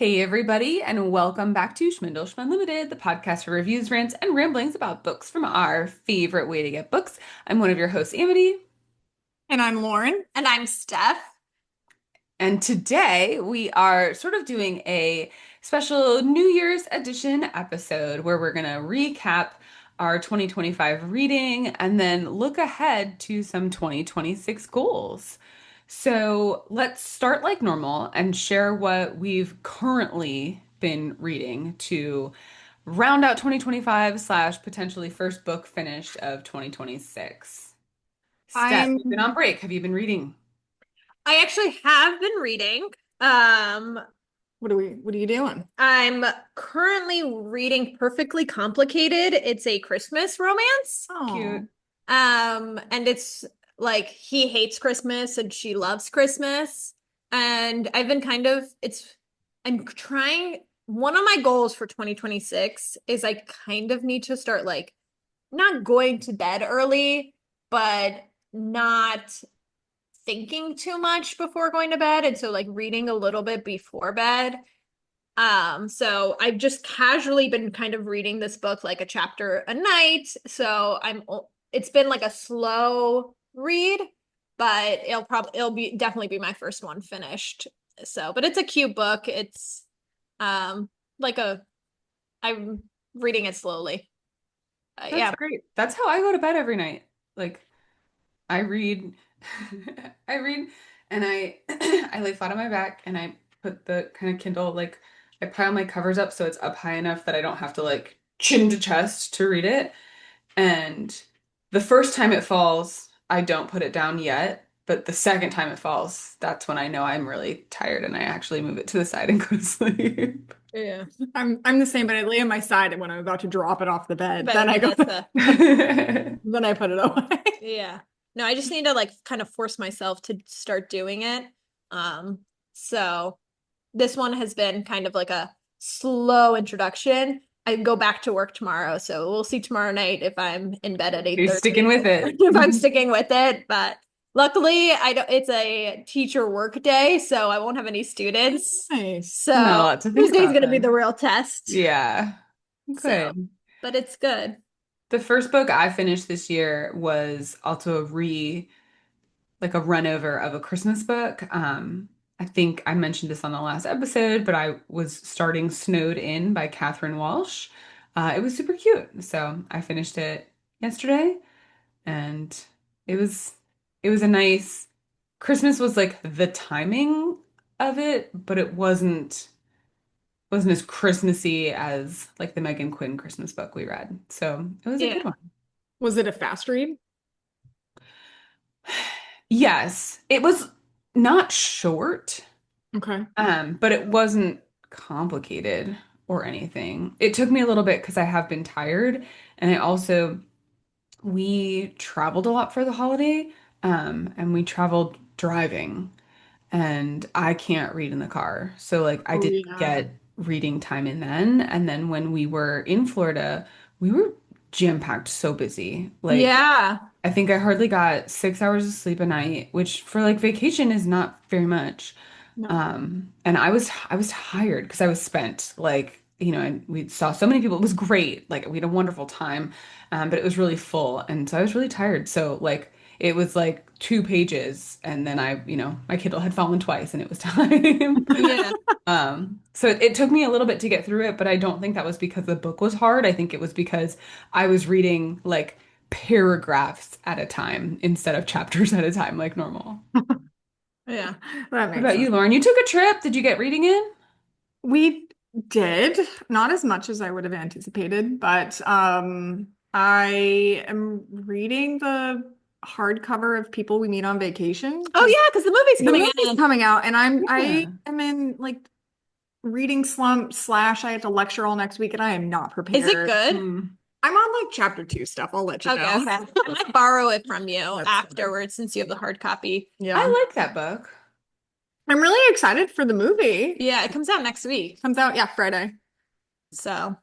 Hey everybody, and welcome back to Schmindel Unlimited, the podcast for reviews, rants, and ramblings about books from our favorite way to get books. I'm one of your hosts, Amity, And I'm Lauren. And I'm Steph. and today we are sort of doing a special New Year's edition episode where we're going to recap our 2025 reading and then look ahead to some 2026 goals. So let's start like normal and share what we've currently been reading to round out 2025 slash potentially first book finished of 2026. Steph, you've been I'm on break. Have you been reading? I actually have been reading. Um, what are you doing? I'm currently reading Perfectly Complicated. It's a Christmas romance. Oh, Cute. And it's like he hates Christmas and she loves Christmas. And I've been I'm trying, one of my goals for 2026 is I kind of need to start like not going to bed early, but not thinking too much before going to bed, and so like reading a little bit before bed. So I've just casually been kind of reading this book like a chapter a night. So it's been like a slow read, but it'll be definitely be my first one finished. So, but it's a cute book. It's like a I'm reading it slowly. That's Yeah. great. That's how I go to bed every night. Like I read I read and I I lay flat on my back and I put the kind of Kindle like I pile my covers up so it's up high enough that I don't have to like chin to chest to read it. And the first time it falls, I don't put it down yet, but the second time it falls, that's when I know I'm really tired and I actually move it to the side and go to sleep. Yeah. I'm the same, but I lay on my side and when I'm about to drop it off the bed, But then I go that's the then I put it away. Yeah. No, I just need to like kind of force myself to start doing it. Um, so this one has been kind of like a slow introduction. I go back to work tomorrow, so we'll see tomorrow night if I'm in bed at You're sticking 8:30, with it. if I'm sticking with it. But luckily, I don't it's a teacher work day, so I won't have any students. Nice. Not a So lot to think Tuesday's about gonna be the then. real test. Yeah, So, good. but it's good. The first book I finished this year was also like a run over of a Christmas book. I think I mentioned this on the last episode, but I was starting Snowed In by Catherine Walsh. It was super cute. So I finished it yesterday and it was it was a nice Christmas was like the timing of it, but it wasn't as Christmassy as like the Megan Quinn Christmas book we read. So it was a Yeah. good one. Was it a fast read? Yes, it was not short, Okay. but it wasn't complicated or anything. It took me a little bit because I have been tired, and I also we traveled a lot for the holiday, and we traveled driving. And I can't read in the car. So like I Oh didn't yeah. get reading time in then. And then when we were in Florida, we were jam-packed so busy. Like Yeah. I think I hardly got 6 hours of sleep a night, which for like vacation is not very much. No. And I was tired because I was spent. Like, and we saw so many people. It was great. Like we had a wonderful time. But it was really full. And so I was really tired. So like it was like 2 pages and then my Kindle had fallen twice and it was time. Yeah. So it took me a little bit to get through it, but I don't think that was because the book was hard. I think it was because I was reading like paragraphs at a time instead of chapters at a time like normal. Yeah. That What makes about you, sense. Lauren? You took a trip. Did you get reading in? We did, not as much as I would have anticipated, but I am reading the hardcover of People We Meet on Vacation Oh because yeah, because the movie's the coming movie's in. coming out and I Yeah. am in like reading slump slash I have to lecture all next week and I am not Is it prepared. good? Hmm. I'm on like chapter two stuff. I'll let you Okay, know. okay. I might borrow it from you That's fine. afterwards since you have the hard copy. Yeah. I like that book. I'm really excited for the movie. Yeah, it comes out next week. Comes out, yeah, Friday. So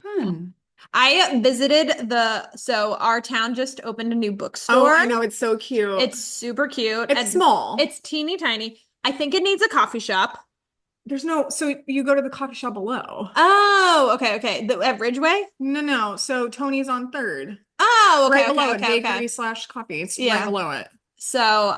Fun. I visited so our town just opened a new Oh, bookstore. I know, it's so cute. It's super cute It's and small. it's teeny tiny. I think it needs a coffee shop. There's no, so you go to the coffee shop below. Oh, okay, okay. At Ridgeway? No. So Tony's on Third. Oh, Right okay, below okay, it, okay, bakery okay. slash coffee. It's right Yeah. below it. So,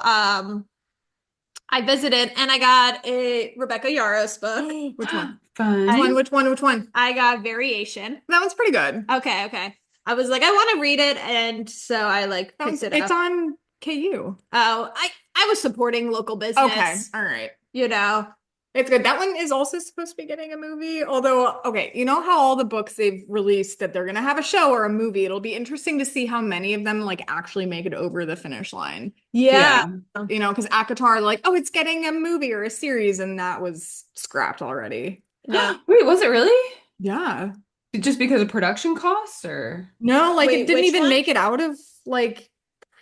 I visited and I got a Rebecca Yarros book. Which one? Fun. Which one? I got Variation. That one's pretty good. Okay, okay. I was like, I want to read it, and so I like picked it It's up. on KU. Oh, I was supporting local Okay, business, all right. you know. It's good. That one is also supposed to be getting a movie. Although, okay, you know how all the books they've released that they're gonna have a show or a movie. It'll be interesting to see how many of them like actually make it over the finish line. Yeah. You know, because ACOTAR, like, oh, it's getting a movie or a series, and that was scrapped already. No. Wait, was it really? Yeah. Just because of production costs or? No, like Wait, it didn't which even one? make it out of like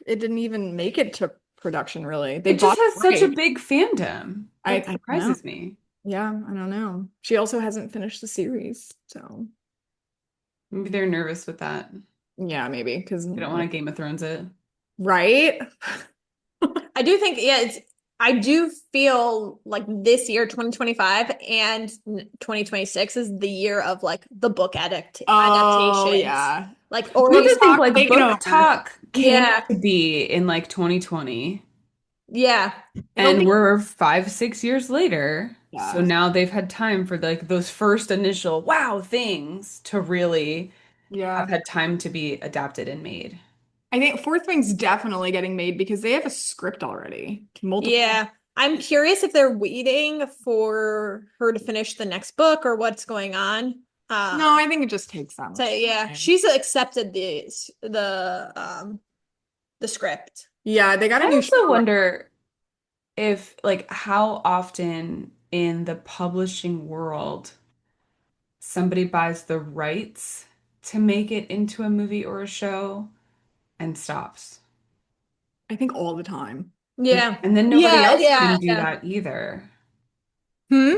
it didn't even make it to production really. They It just bought has such a right. big fandom. That I know. surprises me. Yeah, I don't know. She also hasn't finished the series, so Maybe they're nervous with that. yeah, maybe because They don't want to Game of Thrones it. right. I do think, yeah, I do feel like this year, 2025 and 2026 is the year of like the book Oh adaptations. yeah. Like, I or would Book think Talk like taken book over. talk came yeah, to be in like 2020. yeah. It'll And be, we're 5, 6 years later. So Yeah. now they've had time for like those first initial wow things to really have Yeah. had time to be adapted and made. I think Fourth Wing's definitely getting made because they have a script already. Multiple. yeah. I'm curious if they're waiting for her to finish the next book or what's going on. No, I think it just takes that So much yeah, time. she's accepted the script. Yeah, they got I a new also show. wonder if like how often in the publishing world somebody buys the rights to make it into a movie or a show and stops. I think all the time. Yeah. And then nobody Yeah, else yeah, can do yeah. that either. Hmm?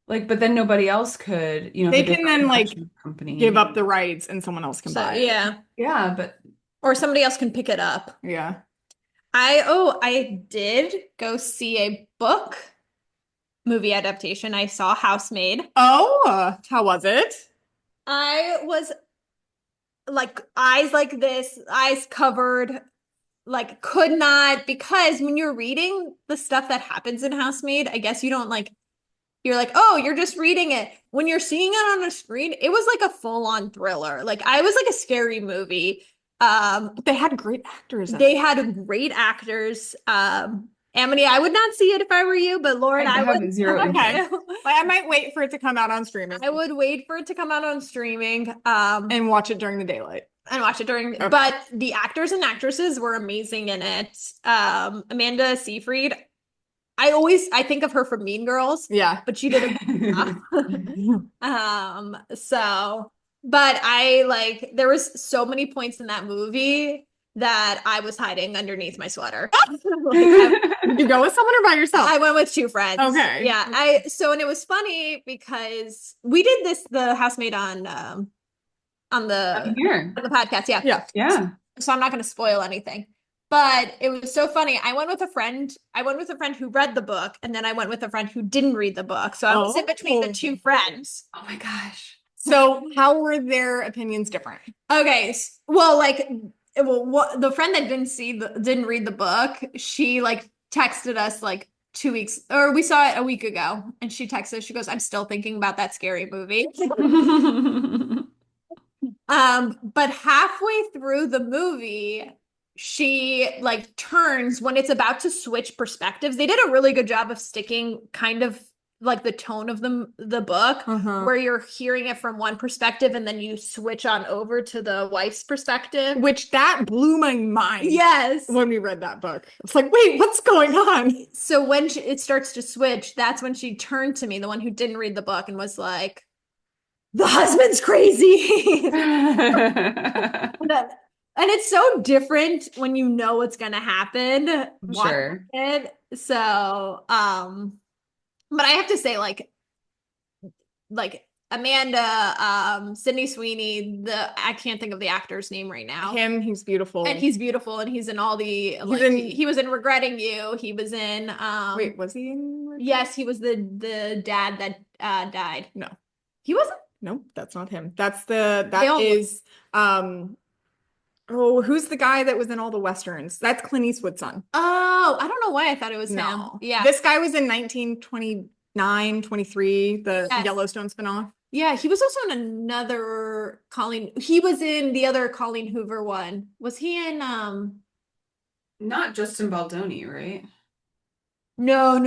Like, but then nobody else could, you know, if They a can different then like production give company. up the rights and someone else can So buy it. yeah. Yeah, but Or somebody else can pick it up. Yeah. I did go see a book movie adaptation. I saw Housemaid. Oh, how was it? I was like eyes like this, eyes covered, like could not because when you're reading the stuff that happens in Housemaid, I guess you don't like you're like, oh, you're just reading it. When you're seeing it on a screen, it was like a full-on thriller. Like I was like a scary movie. They had great actors in They it. had great actors. Amity, I would not see it if I were you, but Lauren, I I have would. zero Okay. interest. Like, I might wait for it to come out on streaming I would wait for it to come out on streaming. and watch it during the daylight. And watch it during, Okay. but the actors and actresses were amazing in it. Amanda Seyfried, I think of her from Mean Girls, Yeah. but she did a good job. So, but I like there was so many points in that movie that I was hiding underneath my sweater. Did you go with someone or by yourself? I went with two friends. Okay. Yeah. And it was funny because we did the housemate on the Here. podcast. Yeah. Yeah. Yeah. So I'm not going to spoil anything. But it was so funny. I went with a friend. I went with a friend who read the book, and then I went with a friend who didn't read the book. So I was in between the two friends. Oh my gosh. So how were their opinions different? Okay. Well, like, the friend that didn't read the book, she like texted us like 2 weeks, or we saw it a week ago, and she texted us. She goes, "I'm still thinking about that scary movie." But halfway through the movie, she like turns when it's about to switch perspectives. They did a really good job of sticking kind of like the tone of the book where you're hearing it from one perspective and then you switch on over to the wife's perspective. Which that blew my mind. Yes. When we read that book. It's like, wait, what's going on? So when it starts to switch, that's when she turned to me, the one who didn't read the book, and was like, "The husband's crazy." And it's so different when you know what's gonna happen. Sure. So, but I have to say, like Amanda, Sydney Sweeney, I can't think of the actor's name right now. Him, he's beautiful. And he's beautiful, and he's in all the like he was in Regretting You. He was in wait, was he in yes, he was the dad that died. No. He wasn't? Nope, that's not him. Who's the guy that was in all the Westerns? That's Clint Eastwood's son. Oh, I don't know why I thought it was him. Yeah. This guy was in 1929, 23, the Yellowstone spinoff. Yeah, he was also in another he was in the other Colleen Hoover one. Was he in Not Justin Baldoni, right? No.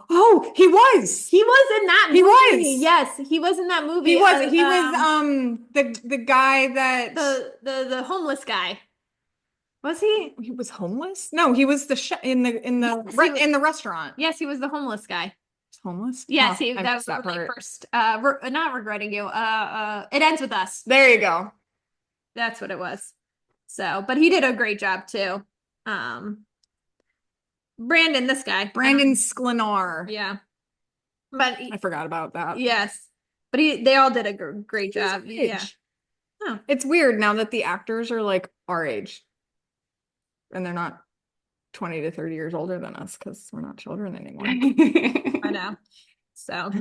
Oh, he was. He was in that movie. He was. Yes, he was in that movie. He was. He was the guy that the homeless guy. Was he? He was homeless? No, he was the chef in the restaurant. Yes, he was the homeless guy. He's homeless? Yes, that was that like first not Regretting You. It Ends With Us. There you go. That's what it was. So, but he did a great job too. Brandon, this guy. Brandon Sklenar. Yeah. But I forgot about that. Yes. But they all did a great job. Yeah. Oh. It's weird now that the actors are like our age. And they're not 20 to 30 years older than us because we're not children anymore. I know. So,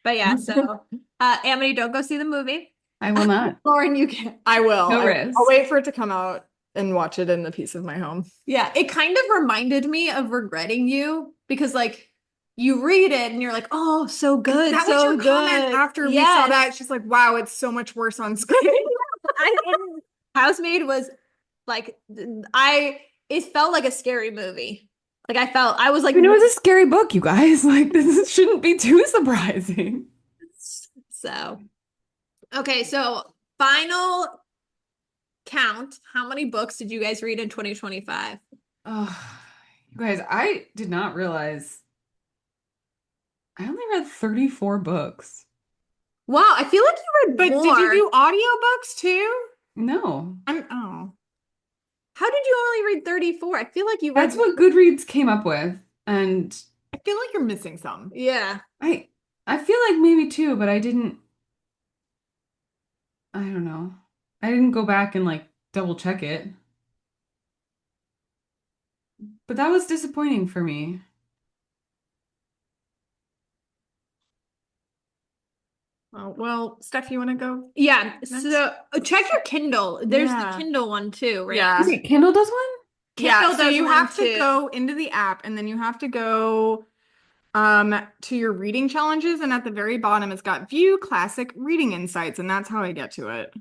but yeah, so Amity, don't go see the movie. I will not. Lauren, you can. I will. No risk. I'll wait for it to come out and watch it in the peace of my home. Yeah, it kind of reminded me of Regretting You because like you read it and you're like, oh, so good. That so was your comment after we saw that. She's like, wow, it's so much worse on screen. Housemaid was like, it felt like a scary movie. Like I was like, it was a scary book, you guys. Like this shouldn't be too surprising. So, okay, so final count. How many books did you guys read in 2025? Oh, you guys, I did not realize I only read 34 books. Wow, I feel like you read But more. did you do audiobooks too? No. How did you only read 34? I feel like you read. That's what Goodreads came up with. And I feel like you're missing some. Yeah. I feel like maybe two, but I don't know. I didn't go back and like double check it. But that was disappointing for me. Oh, well, Steph, you want to go? Yeah. Next? So check your Kindle. There's the Kindle one too, right? Yeah. Wait, Kindle does one? Kindle so does you one have too. to go into the app and then you have to go to your reading challenges, and at the very bottom it's got view classic reading insights, and that's how I get to it.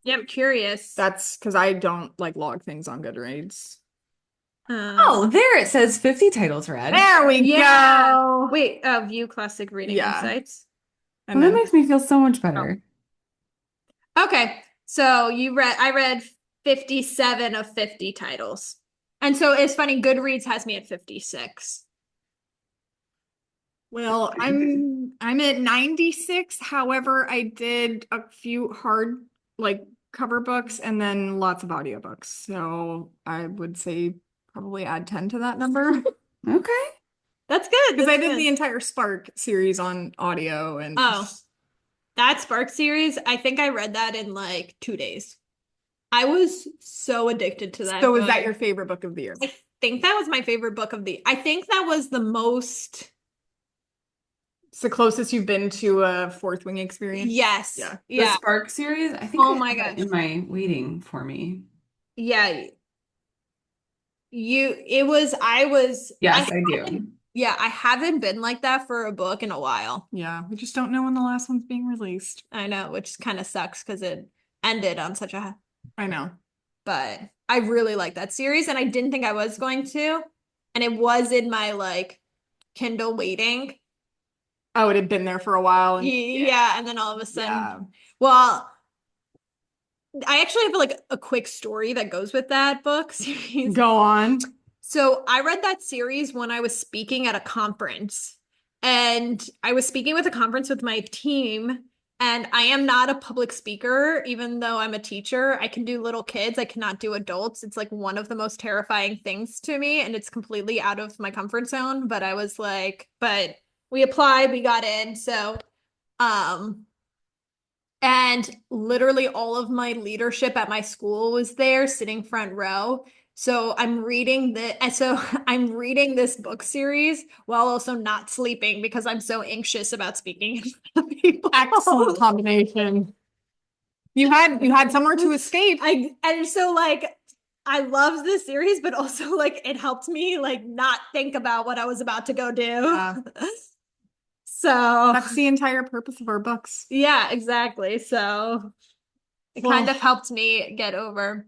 Yeah, I'm curious. That's because I don't like log things on Goodreads. Oh, there it says 50 titles read. There we go. Wait, view classic reading insights. And that makes me feel so much better. Okay, so I read 57 of 50 titles. And so it's funny, Goodreads has me at 56. Well, I'm at 96. However, I did a few hard cover books and then lots of audiobooks. So I would say probably add 10 to that number. Okay. That's good. Because I did the entire Spark series on audio and that Spark series, I think I read that in like 2 days. I was so addicted to that. So was that your favorite book of the year? I think that was my favorite book of I think that was the most. It's the closest you've been to a Fourth Wing experience? Yes. Yeah. The Spark series, I think my God. In my waiting for me. Yeah. Yes, I do. Yeah, I haven't been like that for a book in a while. Yeah, we just don't know when the last one's being released. I know, which kind of sucks because it ended on such a... I know. But I really like that series, and I didn't think I was going to. And it was in my, Kindle waiting. Oh, it had been there for a while. Yeah, and then all of a sudden... Well, I actually have, a quick story that goes with that book series. Go on. So I read that series when I was speaking at a conference, and I was speaking with a conference with my team, and I am not a public speaker, even though I'm a teacher. I can do little kids. I cannot do adults. It's one of the most terrifying things to me, and it's completely out of my comfort zone. But I was but We applied, we got in. So, um, and literally all of my leadership at my school was there sitting front row. So I'm reading this book series while also not sleeping because I'm so anxious about speaking in front of people. Excellent combination. You had somewhere to escape. And so like I loved this series, but also like it helped me like not think about what I was about to go do. Yeah. So That's the entire purpose of our books. yeah, exactly. So it kind Well, of helped me get over.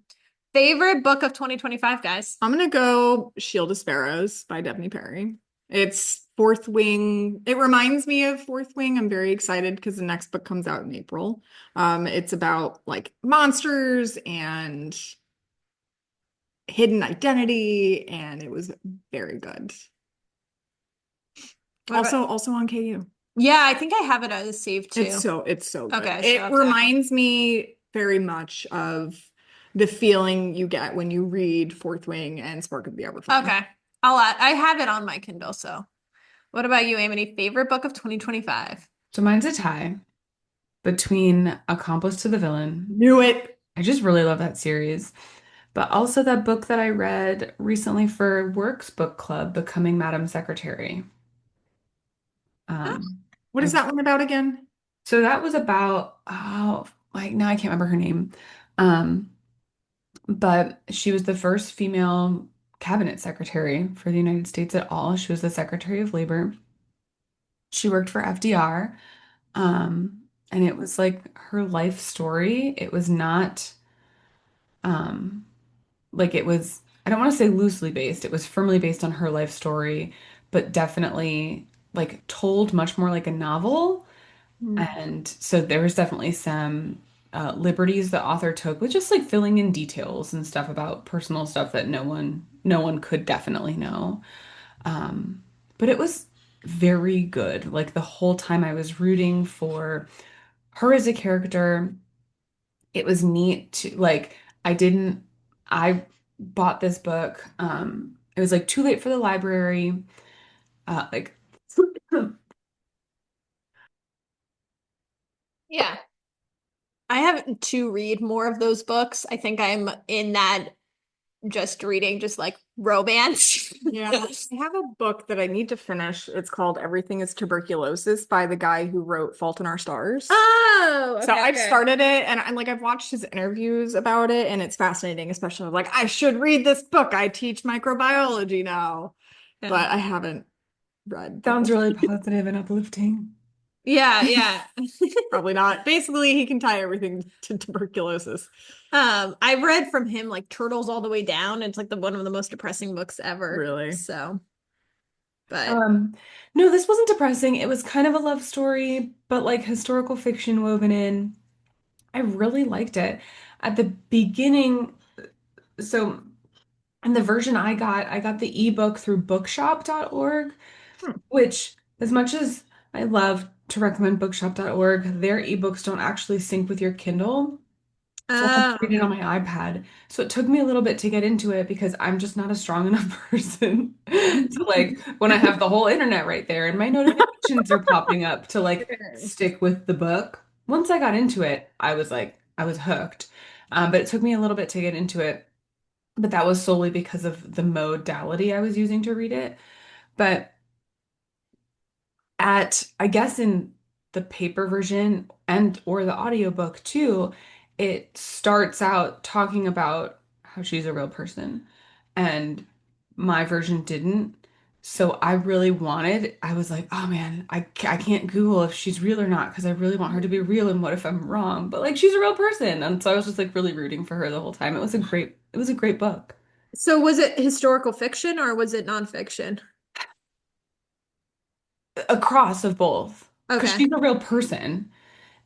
Favorite book of 2025, guys? I'm gonna go Shield of Sparrows by Devney Perry. It's Fourth Wing. It reminds me of Fourth Wing. I'm very excited because the next book comes out in April. It's about like monsters and hidden identity, and it was very good. What about Also on KU. Yeah, I think I have it as saved too. It's so good. Okay, It reminds me very much of the feeling you get when you read Fourth Wing and Spark of the Everflame. okay. I have it on my Kindle, so. What about you, Amity? Favorite book of 2025? So mine's a tie between Accomplice to the Villain. Knew it. I just really love that series. But also that book that I read recently for Works Book Club, Becoming Madam Secretary. Um, What is I, that one about again? so that was about, oh, like now I can't remember her name. Um, but she was the first female cabinet secretary for the United States at all. She was the Secretary of Labor. She worked for FDR. And it was like her life story. It was not, um, like it was, I don't want to say loosely based. It was firmly based on her life story, but definitely like told much more like a novel. Hmm. And so there was definitely some liberties the author took with just like filling in details and stuff about personal stuff that no one could definitely know. Um, but it was very good. Like the whole time I was rooting for her as a character. It was neat to like I bought this book. It was like too late for the library. Like Yeah. I have to read more of those books. I think I'm in that just reading just like romance. Yeah, I have a book that I need to finish. It's called Everything is Tuberculosis by the guy who wrote Fault in Our Stars. Oh, So okay, I've okay. started it and I'm like I've watched his interviews about it and it's fascinating, especially like I should read this book. I teach microbiology now, Yeah. but I haven't read the sounds whole really thing. positive and uplifting. Yeah, yeah. Probably not. Basically, he can tie everything to tuberculosis. I read from him like Turtles All the Way Down. It's like the one of the most depressing books ever. Really? So, but Um, no, this wasn't depressing. It was kind of a love story, but like historical fiction woven in. I really liked it. At the beginning, so in the version I got the ebook through bookshop.org, Hmm. which as much as I love to recommend bookshop.org, their ebooks don't actually sync with your Kindle. So I had to read oh, it on my iPad. So it took me a little bit to get into it because I'm just not a strong enough person to like when I have the whole internet right there and my notifications are popping up to like stick with the book. Once I got into it, I was hooked. But it took me a little bit to get into it. But that was solely because of the modality I was using to read it. But at I guess in the paper version and or the audiobook too, it starts out talking about how she's a real person and my version didn't. So I was like, oh man, I can't Google if she's real or not because I really want her to be real and what if I'm wrong? But like she's a real person. And so I was just like really rooting for her the whole time. It was a great book. so was it historical fiction or was it nonfiction? A cross of both because Okay. she's a real person.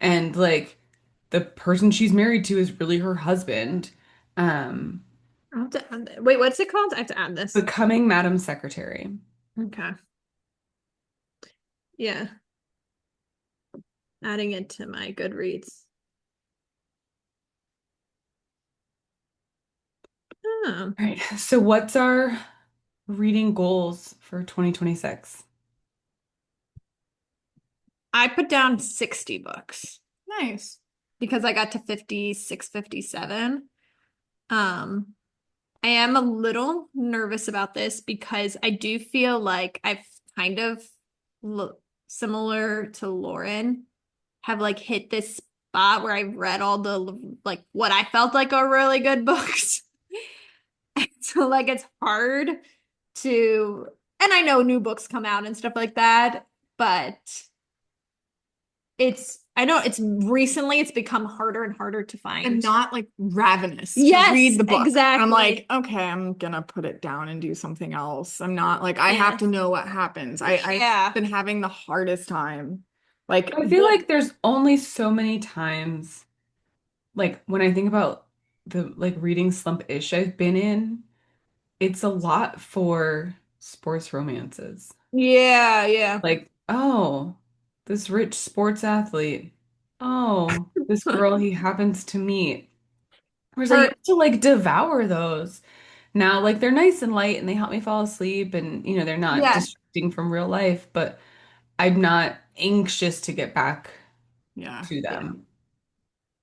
And like the person she's married to is really her husband. Um, I'll have to add Wait, what's it called? I have to add this. becoming Madam Secretary. Okay. Yeah, adding it to my Goodreads. Oh. All right. So what's our reading goals for 2026? I put down 60 books Nice. because I got to 56, 57. I am a little nervous about this because I do feel like I've kind of similar to Lauren, have like hit this spot where I've read all the like what I felt like are really good books. So like it's hard to, and I know new books come out and stuff like that, but I know it's become harder and harder to find. And not like ravenous to Yes, read the book. I'm exactly. like, okay, I'm gonna put it down and do something else. I'm not like, I have to know what happens. Yeah. I've been having the hardest time. Like, I feel like there's only so many times, like when I think about the like reading slump-ish I've been in, it's a lot for sports romances. Yeah, yeah. Like, oh, this rich sports athlete. Oh, this girl he happens to meet. Whereas I Her, used to like devour those. Now, like they're nice and light and they help me fall asleep and they're not yeah, distracting from real life, but I'm not anxious to get back yeah. to yeah. them.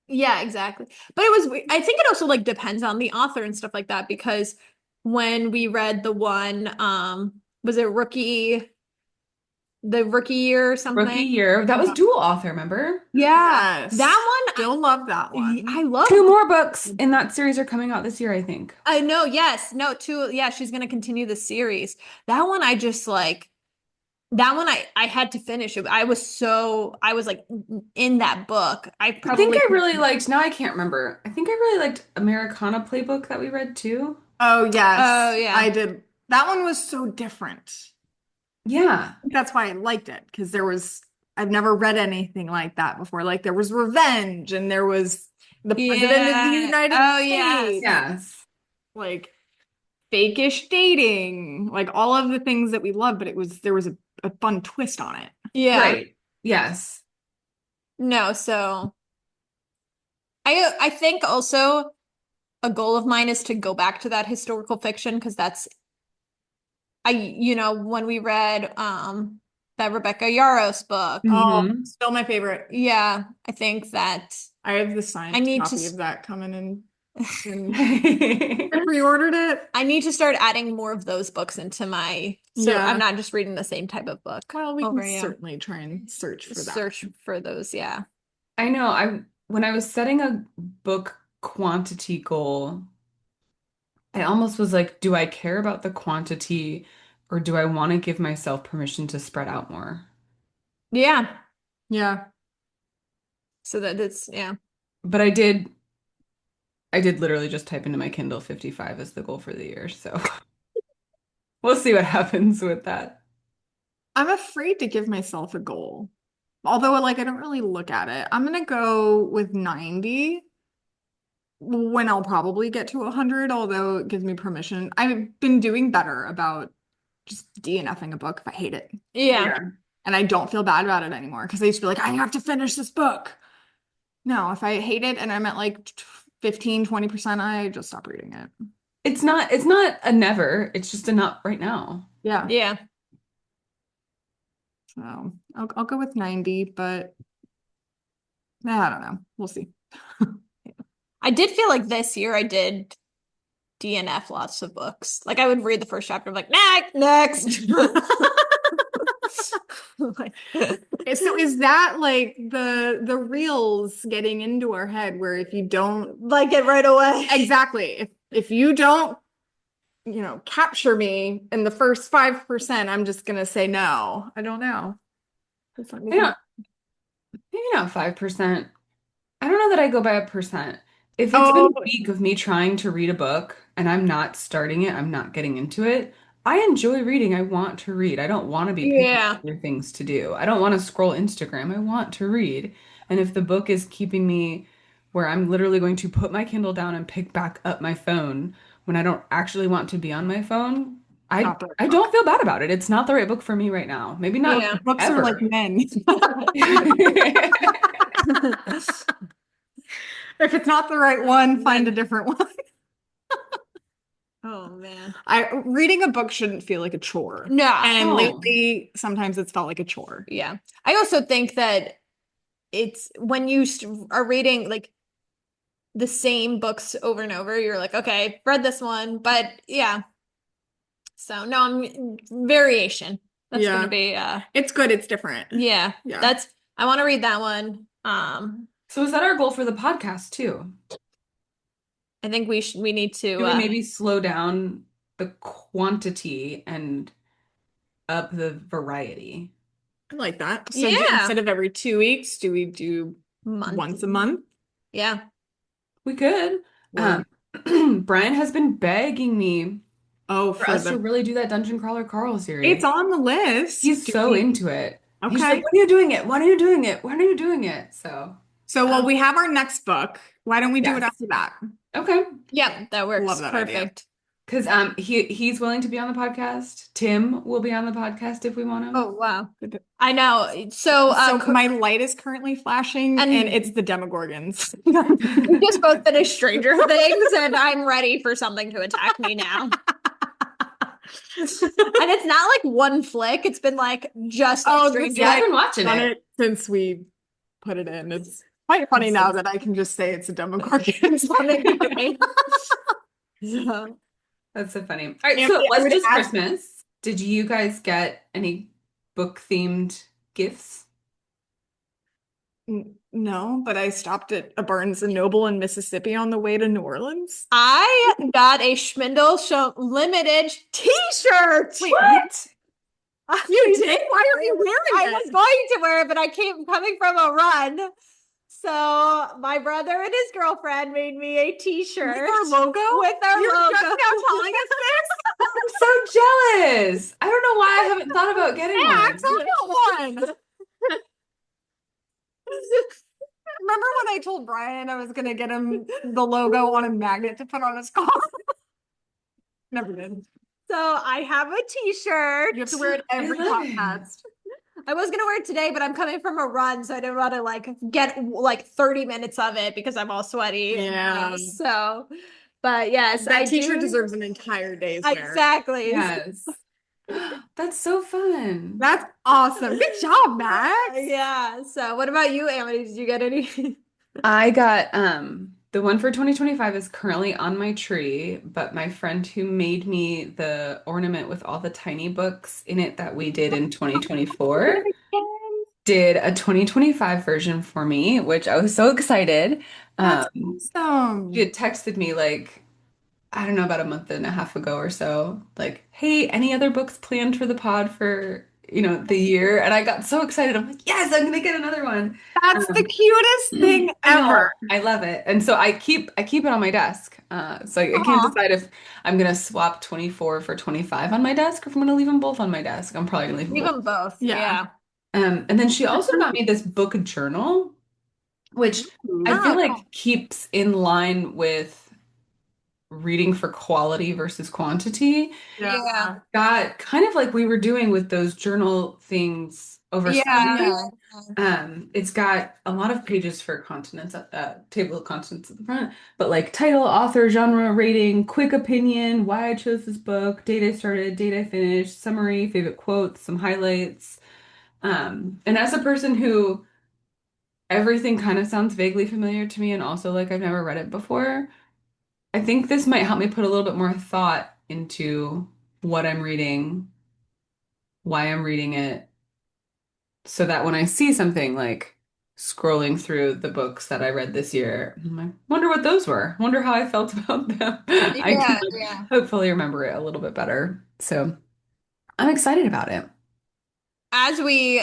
Yeah, exactly. But I think it also like depends on the author and stuff like that because when we read the one, was it the rookie year or Rookie something? year, that was dual author, remember? Yeah, Yes. that one, Still love that one. I love. Two more books in that series are coming out this year, I think. I know, yes, no, two, yeah, she's gonna continue the series. That one, I just like that one. I had to finish it. I was like in that book. I I think probably I really liked, now I can't remember. I think I really liked Americana Playbook that we read too. Oh, yes. Oh yeah, I did. That one was so different. Yeah. That's why I liked it because I've never read anything like that before. Like there was revenge and there was the president of the yeah. United Oh yes. States, Yes. like fake-ish dating, like all of the things that we love, but there was a fun twist on it. Yeah. Right. Yes. No, so I think also a goal of mine is to go back to that historical fiction because that's when we read that Rebecca Yarros book. Oh, Hmm. still my favorite. Yeah, I think that I have the I signed need copy to of that coming in. I pre-ordered it. I need to start adding more of those books into my so Yeah. I'm not just reading the same type of book Well, we over can yeah. certainly try and search for that. Search for those, yeah. I know. When I was setting a book quantity goal, I almost was like, do I care about the quantity or do I want to give myself permission to spread out more? Yeah. Yeah. So that it's yeah. But I did literally just type into my Kindle 55 as the goal for the year. So we'll see what happens with that. I'm afraid to give myself a goal. Although, like, I don't really look at it. I'm gonna go with 90 when I'll probably get to 100, although it gives me permission. I've been doing better about just DNFing a book if I hate it. Yeah. And I don't feel bad about it anymore because I used to be like, I have to finish this book. No, if I hate it and I'm at like 15, 20%, I just stop reading it. It's not a never, it's just a not right now. Yeah. Yeah. So I'll go with 90, but I don't know. We'll see. I did feel like this year I did DNF lots of books. Like I would read the first chapter, I'm like, next. Like, So is that like the reels getting into our head where if you don't like it right away. exactly if you don't capture me in the first 5%, I'm just gonna say no. I don't know. I don't, maybe not 5%. I don't know that I go by a percent. If it's been Oh, a week of me trying to read a book and I'm not starting it, I'm not getting into it. I enjoy reading. I want to read. I don't want to be picking Yeah. other things to do. I don't want to scroll Instagram. I want to read. And if the book is keeping me where I'm literally going to put my Kindle down and pick back up my phone when I don't actually want to be on my phone, I not the right I book. don't feel bad about it. It's not the right book for me right now. Maybe not Yeah. Books are like ever. men. If it's not the right one, find a different one. Oh man. Reading a book shouldn't feel like a chore. No. And No. lately, sometimes it's felt like a chore. Yeah. I also think that it's when you are reading like the same books over and over, you're like, okay, read this one, but yeah. So no, variation. That's gonna Yeah. be It's good. It's different. yeah. Yeah. I want to read that one. So is that our goal for the podcast too? I think we need to Do we maybe slow down the quantity and up the variety? I like that. So yeah, instead of every 2 weeks, do we do month. once a month? Yeah. We could. Or Brian has been begging me oh, for for us to the really do that Dungeon Crawler Carl it's series. on the list. He's so into it. He's like, Okay. when are you doing it? When are you doing it? When are you doing it? So, So well, we have our next book. Why don't we do it yes. after that? Okay. Yeah, that Love works. that idea. Perfect. Because he's willing to be on the podcast. Tim will be on the podcast if we want him. Oh wow. I know. So So my light is currently flashing and and it's the Demogorgons. we just both finished Stranger Things, and I'm ready for something to attack me now. And it's not like one flick, it's been like just Oh, Stranger Yeah, I've Things. been watching done it. it since we put it in. It's quite funny now that I can just say it's a Demogorgons. So, That's so funny. All right, And so I let's would just ask- Christmas. Did you guys get any book themed gifts? No, but I stopped at a Barnes and Noble in Mississippi on the way to New Orleans. I got a Schmindel Show limited t-shirt. Wait, what? You did? Why are you I wearing was it? going to wear it, but I came coming from a run. So my brother and his girlfriend made me a t-shirt With our logo? with our You're logo. just now telling us this? I'm so jealous. I don't know why I haven't thought about getting Max, one. I want one. Remember when I told Brian I was gonna get him the logo on a magnet to put on his car? Never did. So I have a t-shirt. You have to wear it every I love it. podcast. I was gonna wear it today, but I'm coming from a run, so I didn't want to like get like 30 minutes of it because I'm all sweaty. Yeah. So, but yes, That I t-shirt do. deserves an entire day's wear. Exactly. Yes. That's so fun. That's awesome. Good job, Max. Yeah. So, what about you, Amity? Did you get any? I got the one for 2025 is currently on my tree, but my friend who made me the ornament with all the tiny books in it that we did in 2024 did a 2025 version for me, which I was so excited. That's She awesome. had texted me like, I don't know, about a month and a half ago or so, like, hey, any other books planned for the pod for, the year? And I got so excited. I'm like, yes, I'm gonna get another one. That's the cutest thing I know. ever. I love it. And so I keep it on my desk. So I can't Aw. decide if I'm gonna swap 24 for 25 on my desk or if I'm gonna leave them both on my desk. I'm probably gonna leave them Leave both. them both. Yeah. Yeah. And then she also got me this book journal, which I feel Oh, like cool. keeps in line with reading for quality versus quantity. Yeah. Got kind of like we were doing with those journal things over Yeah. summer. It's got a lot of pages for continents, table of contents at the front, but like title, author, genre, rating, quick opinion, why I chose this book, date I started, date I finished, summary, favorite quotes, some highlights. And as a person who everything kind of sounds vaguely familiar to me and also like I've never read it before, I think this might help me put a little bit more thought into what I'm reading, why I'm reading it, so that when I see something like scrolling through the books that I read this year, I'm like, wonder what those were. Wonder how I felt about them. I can Yeah. Yeah. hopefully remember it a little bit better. So I'm excited about it. As we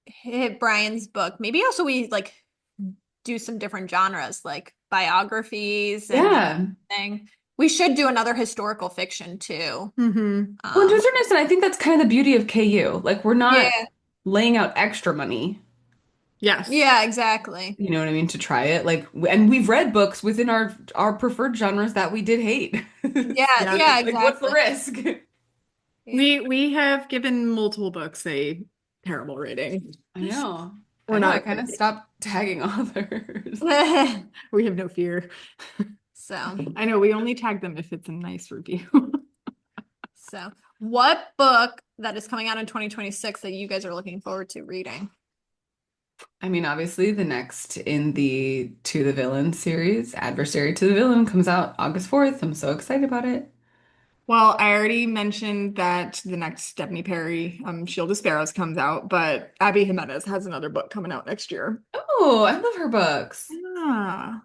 hit Brian's book, maybe also we like do some different genres like biographies and Yeah. thing. We should do another historical fiction too. Mm-hmm. Well, to a certain extent, I think that's kind of the beauty of KU. Like we're not Yeah. laying out extra money, Yes. Yeah, exactly. you know what I mean, to try it. Like, and we've read books within our preferred genres that we did hate. Yeah, Yeah. yeah, Like, what's the exactly. risk? We have given multiple books a terrible rating. I know. We're I know. I not kind of stopped tagging authors. We have no fear. So, I know we only tag them if it's a nice review. so what book that is coming out in 2026 that you guys are looking forward to reading? I mean, obviously, the next in the To the Villain series, Adversary to the Villain, comes out August 4th. I'm so excited about it. Well, I already mentioned that the next Stephanie Perry, Shield of Sparrows comes out, but Abby Jimenez has another book coming out next year. Oh, I love her books. Yeah.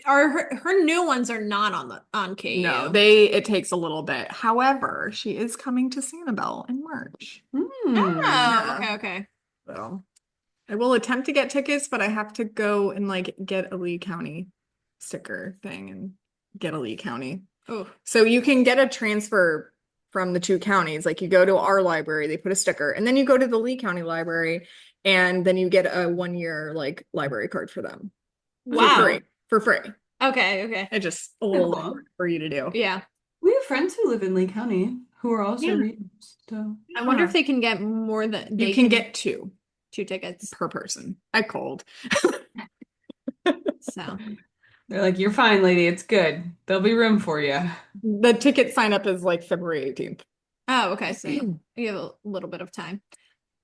Are her new ones are not on No, KU. it takes a little bit. However, she is coming to Sanibel in March. Hmm. Oh, okay. So I will attempt to get tickets, but I have to go and like get a Lee County sticker thing and get a Lee County. Oh, So you can get a transfer from the two counties. Like you go to our library, they put a sticker, and then you go to the Lee County Library, and then you get a 1 year like library card for them. wow. For free. Okay. It's just a little Cool. effort for you to do. Yeah. We have friends who live in Lee County who are also Yeah. readers. So I wonder if they can get more than You can get two tickets. per person. I called. So they're like, "You're fine, lady. It's good. There'll be room for you." The ticket sign up is like February 18th. oh, okay. So you have a little bit of time.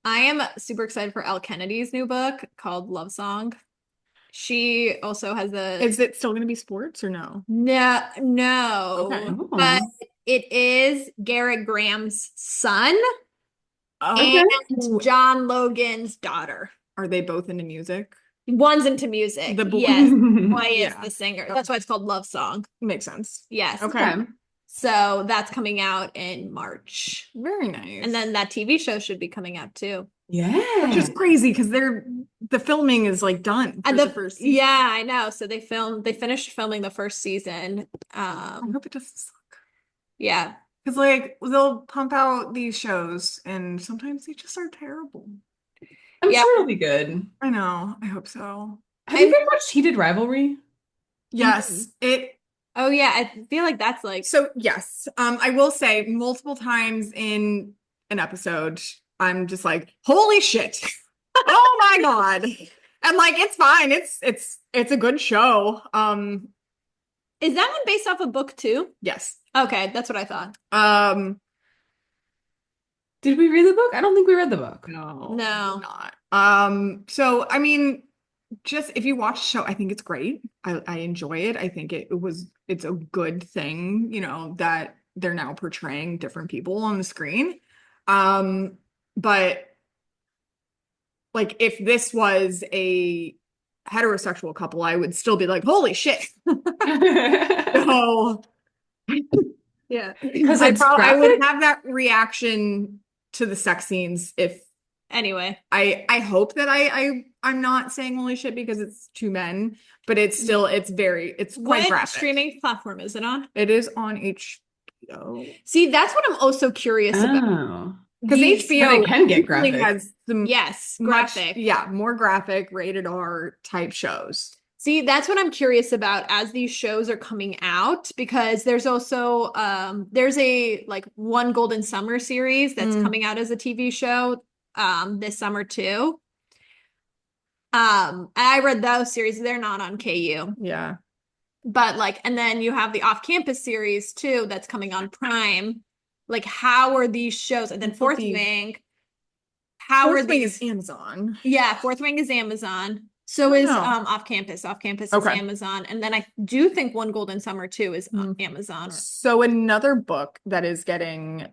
I am super excited for Elle Kennedy's new book called Love Song. She also has Is it still going to be sports or no? no, Okay. but Oh. it is Garrett Graham's son Okay. and John Logan's daughter. Are they both into music? One's into music. The boy. Yes. Boy is Yeah. the singer. That's why it's called Love Song. Makes sense. Yes. Okay. So that's coming out in March. Very nice. And then that TV show should be coming out too. Yeah. Which is crazy because the filming is like done for And the first season. yeah, I know. So they finished filming the first season. I hope it doesn't suck. Yeah. Because like they'll pump out these shows and sometimes they just are terrible. I'm Yeah. sure it'll be good. I know. I hope so. Have you guys watched Heated Rivalry? Yes. Oh yeah, I feel like that's like So yes. I will say multiple times in an episode, I'm just like, holy shit. Oh my God. And like it's fine. It's a good show. is that one based off a book too? Yes. Okay, that's what I thought. Did we read the book? I don't think we read the book. No. No. So I mean, just if you watch the show, I think it's great. I enjoy it. I think it's a good thing, that they're now portraying different people on the screen. But like if this was a heterosexual couple, I would still be like, holy shit. So Yeah. Because I would have that reaction to the sex scenes if Anyway. I hope that I'm not saying holy shit because it's two men, but it's quite What graphic. streaming platform is it on? It is on HBO. See, that's what I'm also curious about. Oh. Because HBO But it can get usually graphic. has some Yes, graphic. more graphic, rated R type shows. See, that's what I'm curious about as these shows are coming out, because there's also there's a like One Golden Summer series that's coming out as a TV show this summer too. I read those series, they're not on KU. Yeah. But like, and then you have the off-campus series too that's coming on Prime. Like, how are these shows? And then Fourth Wing. How are Fourth Wing these? is Amazon. Yeah, Fourth Wing is Amazon. So is Off Campus. Off Campus is Amazon. And then I do think One Golden Summer too is Amazon. So another book that is getting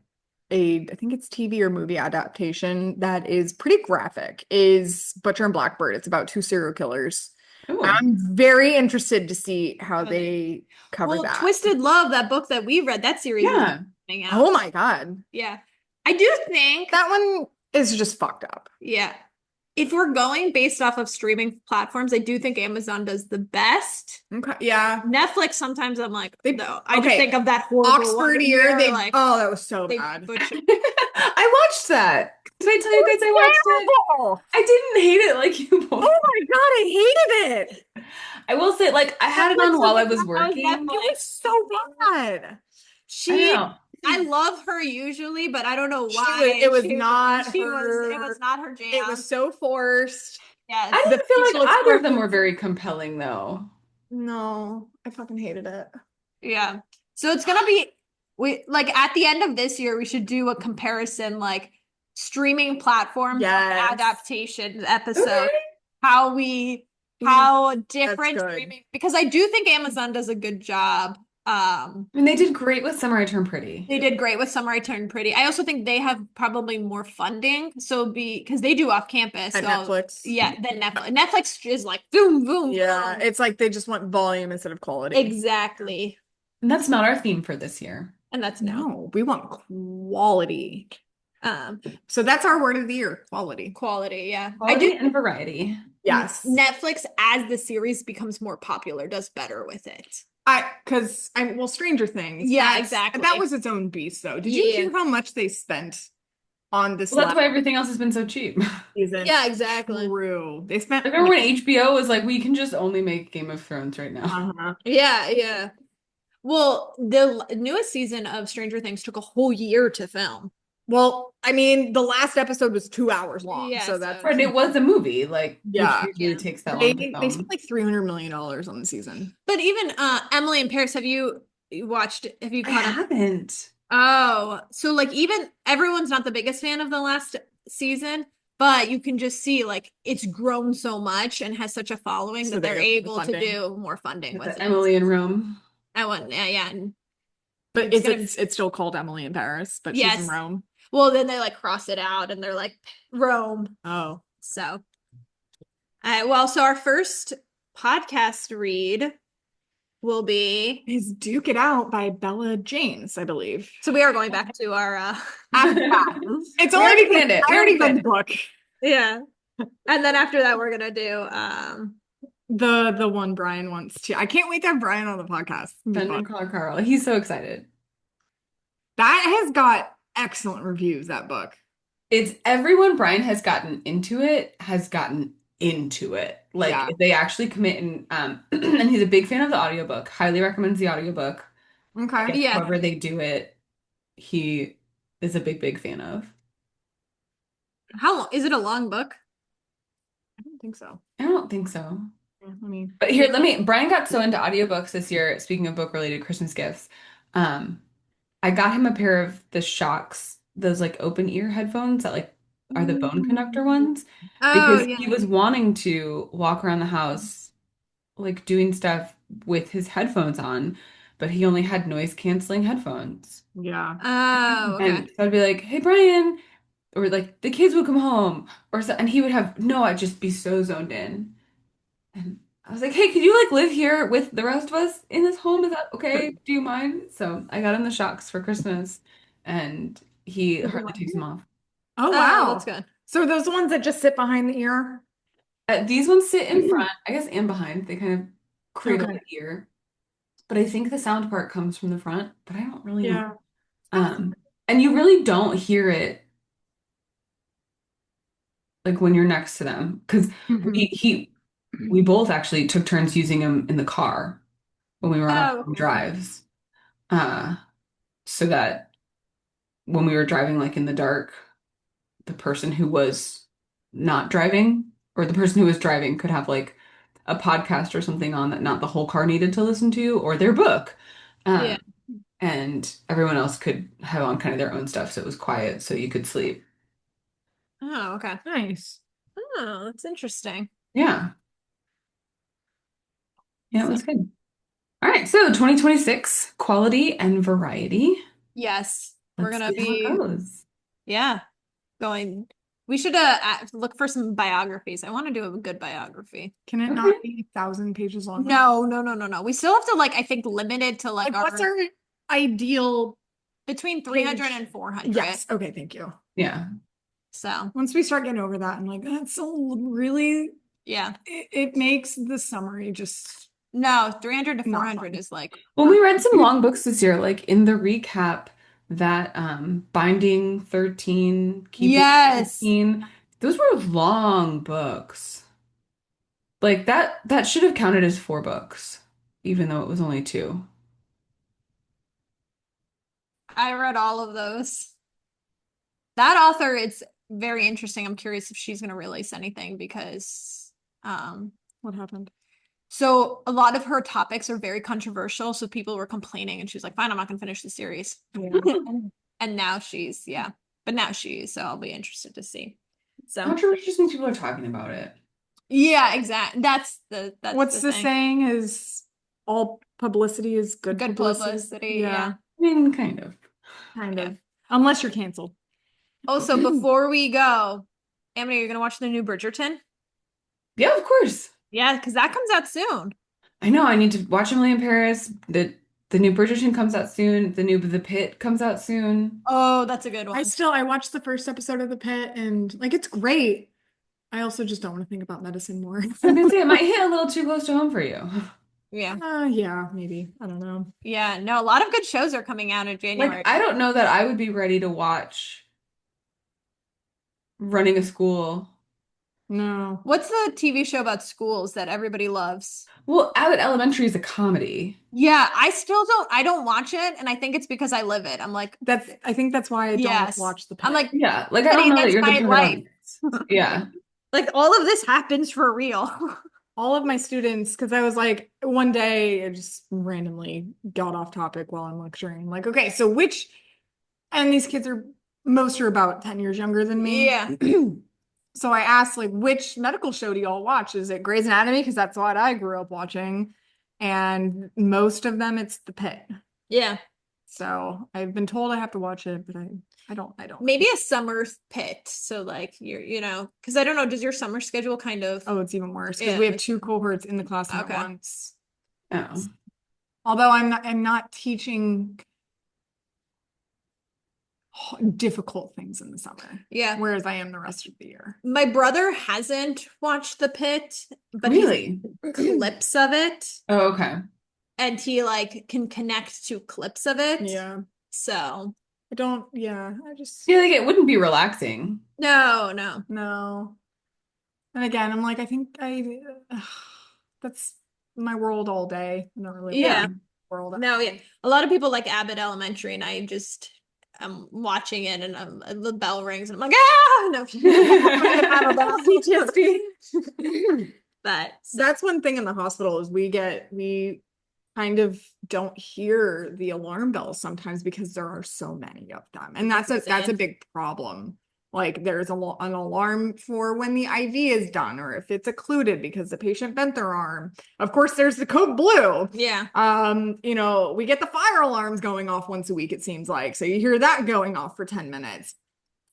I think it's TV or movie adaptation that is pretty graphic is Butcher and Blackbird. It's about two serial killers. Ooh. I'm very interested to see how they cover that. Twisted Love, that book that we read, that series is coming out. Oh my God. Yeah. I do think that one is just fucked up. Yeah. If we're going based off of streaming platforms, I do think Amazon does the best. Okay. Yeah. Netflix, sometimes I'm like, no. I just think of that horrible Oxford Year. That was so bad. I watched that. Did I tell you guys I watched it? I didn't hate it like you both. Oh my God, I hated it. I will say, like, I had it on while I was working. It was so bad. I love her usually, but I don't know why. It was not her jam. It was so forced. Yeah. I didn't feel like either of them were very compelling, though. No, I fucking hated it. Yeah. So it's gonna be we like at the end of this year, we should do a comparison like streaming platform Yes. adaptation episode. Okay. How we how That's different good. streaming because I do think Amazon does a good job. I mean, they did great with Summer I Turned Pretty. They did great with Summer I Turned Pretty. I also think they have probably more funding, so because they do off campus. At So Netflix. yeah, then Netflix. Netflix is like boom, boom, Yeah, boom. it's like they just want volume instead of quality. Exactly. And that's not our theme for this year. And that's no. No, we want quality. Um, So that's our word of the year, quality. quality, yeah. I Quality do and variety. Yes. Netflix, as the series becomes more popular, does better with it. Well, Stranger Things. Yeah, exactly. That was its own beast, though. Did you Yeah. hear how much they spent on this Well, that's last why everything else has been so cheap. season? Yeah, exactly. True. They spent Remember when HBO was like, we can just only make Game of Thrones right now. uh-huh. Yeah, yeah. Well, the newest season of Stranger Things took a whole year to film. Well, I mean, the last episode was 2 hours long, Yeah, so so- that's Right, it was a movie, like, Yeah. which usually Yeah. takes that they long to they film. spent like $300 million on the season. But even Emily in Paris, have you watched? Have you I caught up? haven't. Oh, so like even everyone's not the biggest fan of the last season, but you can just see like it's grown so much and has such a following So that they're they have the able to funding. do more funding With with the it. Emily in Rome. I want, yeah. And But It's gonna- it's still called Emily in Paris, but she's Yes. in Rome. well, then they like cross it out and they're like Rome. Oh. So, well, so our first podcast read will be. Is Duke It Out by Bella James, I believe. So we are going back to our. It's We only already because planned it. I We already already read the planned book. Yeah. And then after that, we're gonna do The one Brian wants to. I can't wait to have Brian on the podcast. It'll be Brendan fun. Clark Carl. He's so excited. That has got excellent reviews, that book. It's everyone Brian has gotten into it has gotten into it. Like Yeah. they actually commit and he's a big fan of the audiobook. Highly recommends the audiobook. Okay. Yeah. However they do it, he is a big fan of. how long is it a long book? I don't think so. I don't think so. Yeah, let me. But here, Brian got so into audiobooks this year, speaking of book-related Christmas gifts. I got him a pair of the Shocks, those like open ear headphones that like are the bone conductor ones, Oh, because he was wanting to walk around the house like doing stuff with his headphones on, but he only had noise canceling headphones. Yeah. Oh, okay. And so I'd be like, "Hey, Brian," or like the kids would come home, or so, and he would have no, I'd just be so zoned in. And I was like, "Hey, could you like live here with the rest of us in this home? Is that okay? Do you mind?" So I got him the Shocks for Christmas, and he Did he hardly like takes it? them off. Oh, Oh, wow. that's good. So are those the ones that just sit behind the ear? These ones sit in front, I guess, and behind. They kind of cradle Okay. the ear. But I think the sound part comes from the front, but I don't really know. And you really don't hear it like when you're next to them, because we both actually took turns using them in the car when we were on our Oh, okay. drives, so that when we were driving like in the dark, the person who was not driving or the person who was driving could have like a podcast or something on that not the whole car needed to listen to, or their book. Yeah. And everyone else could have on kind of their own stuff, so it was quiet, so you could sleep. Oh, okay. Nice. Oh, that's interesting. Yeah. Yeah, it was good. All right, so 2026, quality and variety. Yes, we're Let's gonna see how it be, goes. yeah, going. We should look for some biographies. I want to do a good biography. Can it Okay. not be 1,000 pages long? No, no, no, no, no. We still have to like I think limit it to like Like, what's our ideal? between 300 and 400. Yes. Okay, thank you. Yeah. So, Once we start getting over that, I'm like, that's so really, yeah. it makes the summary just No, 300 to Not 400 fun. is like Well, we read some long books this year, like in the recap, that Binding 13, Keeping Yes. 13. Those were long books. Like that should have counted as 4 books, even though it was only 2. I read all of those. That author, it's very interesting. I'm curious if she's going to release anything because what happened. So a lot of her topics are very controversial. So people were complaining, and she was like, "Fine, I'm not gonna finish the series." Yeah. And now she's yeah, but now she is. So I'll be interested to see. So Controversy just means people are talking about it. yeah, exactly. That's What's the the thing. saying is all publicity is good Good publicity. publicity. Yeah, Yeah. I mean, kind of. kind Yeah. of. Unless you're canceled. Also, before we go, Emily, you're gonna watch the new Bridgerton? Yeah, of course. Yeah, because that comes out soon. I know. I need to watch Emily in Paris. The new Bridgerton comes out soon. The new The Pit comes out soon. Oh, that's a good one. I watched the first episode of The Pit and like it's great. I also just don't want to think about medicine more. I was gonna say it might hit a little too close to home for you. Yeah. Yeah, maybe. I don't know. Yeah. No, a lot of good shows are coming out in Like, January. I don't know that I would be ready to watch Running a School. No. What's the TV show about schools that everybody loves? Well, Abbott Elementary is a comedy. Yeah, I don't watch it, and I think it's because I live it. I'm like, I think that's why I don't yes. watch The I'm Pit. like, Yeah, like I don't Betty, know that that's you're the my target life. audience. Yeah. Like all of this happens for real. All of my students, because I was like, one day I just randomly got off topic while I'm lecturing. Like, okay, so and these kids most are about 10 years younger than me. Yeah. So I asked, like, which medical show do y'all watch? Is it Grey's Anatomy? Because that's what I grew up watching. And most of them, it's The Pit. Yeah. So I've been told I have to watch it, but I don't. Maybe a summer pit. So like because I don't know, does your summer schedule kind of Oh, it's even worse because Yeah, we have it's- 2 cohorts in the classroom Okay. at once. Oh. Although I'm not teaching difficult things in the summer, Yeah. whereas I am the rest of the year. My brother hasn't watched The Pit, but Really? he's clips of it. Oh, okay. And he like can connect to clips of it. Yeah. So I just Yeah, like it wouldn't be relaxing. no. no. And again, I'm like, I think that's my world all day. I don't really Yeah. world. No, yeah. A lot of people like Abbott Elementary, and I'm watching it, and the bell rings, and I'm like, ah, no, I have a PTSD. But That's one thing in the hospital is we kind of don't hear the alarm bells sometimes because there are so many of them. And that's a big problem. Like there's an alarm for when the IV is done or if it's occluded because the patient bent their arm. Of course, there's the code blue. yeah. We get the fire alarms going off once a week, it seems like. So you hear that going off for 10 minutes.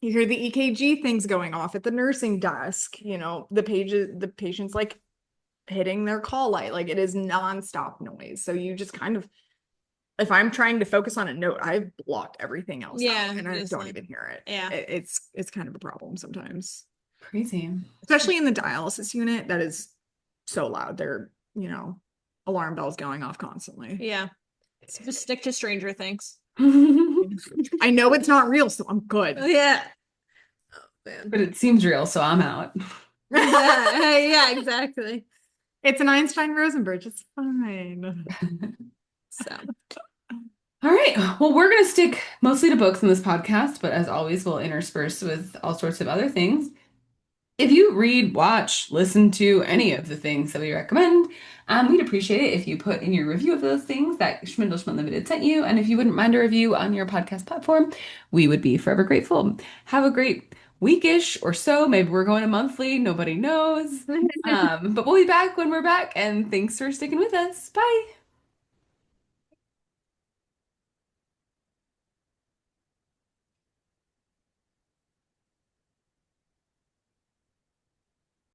You hear the EKG things going off at the nursing desk. The patient's like hitting their call light. Like it is nonstop noise. So you just kind of, if I'm trying to focus on a note, I've blocked everything else out and I don't even hear it. Yeah. It's kind of a problem sometimes. Crazy. Especially in the dialysis unit, that is so loud. They're, alarm bells going off constantly. Yeah. Just stick to Stranger Things. I know it's not real, so I'm good. Yeah. Oh, man. But it seems real, so I'm out. Yeah, exactly. It's an Einstein-Rosen. It's fine. So All right. Well, we're going to stick mostly to books in this podcast, but as always, we'll intersperse with all sorts of other things. If you read, watch, listen to any of the things that we recommend, we'd appreciate it if you put in your review of those things that Schmindel Schmidt Limited sent you. And if you wouldn't mind a review on your podcast platform, we would be forever grateful. Have a great weekish or so. Maybe we're going to monthly. Nobody knows. But we'll be back when we're back. And thanks for sticking with us. Bye.